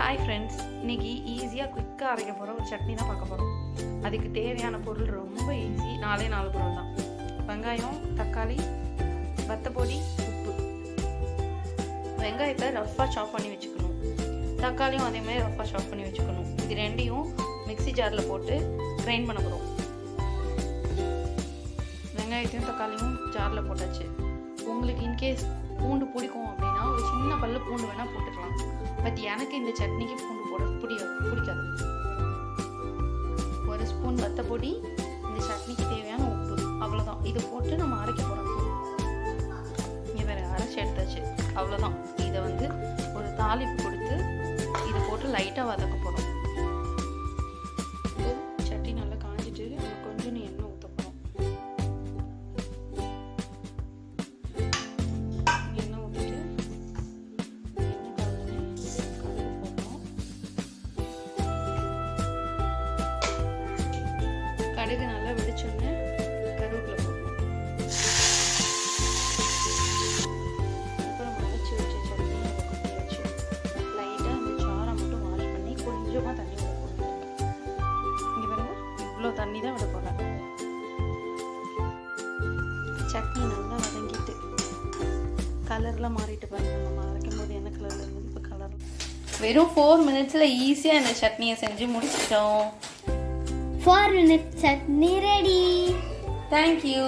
Hi friends, இன்றைக்கி ஈஸியாக குயிக்காக அரைக்க போகிற ஒரு சட்னி தான் பார்க்க போகிறோம். அதுக்கு தேவையான பொருள் ரொம்ப ஈஸி, 4 பொருள் தான். வெங்காயம், தக்காளி, வத்தப்பொடி, உப்பு. வெங்காயத்தை ரஃப்பாக சாப் பண்ணி வச்சுக்கணும். தக்காளியும் அதேமாதிரி ரஃப்பாக சாப் பண்ணி வச்சுக்கணும். இது ரெண்டையும் மிக்ஸி ஜாரில் போட்டு கிரைண்ட் பண்ண போகிறோம். வெங்காயத்தையும் தக்காளியும் ஜாரில் போட்டாச்சு. உங்களுக்கு இன்கேஸ் பூண்டு பிடிக்கும் அப்படின்னா ஒரு சின்ன பல்லு பூண்டு வேணால் போட்டுக்கலாம். பட் எனக்கு இந்த சட்னிக்கு பூண்டு போட பிடிக்காது. ஒரு ஸ்பூன் வத்தப்பொடி, இந்த சட்னிக்கு தேவையான உப்பு, அவ்வளோதான். இதை போட்டு நம்ம அரைக்க போகிறோம். இங்கே வேறு அரைச்சி எடுத்தாச்சு, அவ்வளோதான். இதை ஒரு தாளிப்பு கொடுத்து இதை போட்டு லைட்டாக வதக்க போகிறோம். சட்னி நல்லா காஞ்சிட்டு நம்ம கொஞ்சம் எண்ணெய் ஊற்ற போகிறோம். கடுகு நல்லா வெடிச்சோன்னு கருவேப்பிலை போடணும். அப்புறம் அரைச்சி வச்ச சட்னி கொட்டி வச்சு லைட்டாக அந்த சாரை மட்டும் வாஷ் பண்ணி கொஞ்சமாக தண்ணி விட போடணும். இங்கே பாருங்க, இவ்வளோ தண்ணி தான் விட போகிறேன். சட்னி நல்லா வதங்கிட்டு கலர்லாம் மாறிட்டு பாருங்க. நம்ம அரைக்கும் போது என்ன கலரில் இருந்தது, இப்போ கலர். வெறும் 4 மினிட்ஸில் ஈஸியாக இந்த சட்னியை செஞ்சு முடிச்சிட்டோம். 4 minutes chutney ready. Thank you.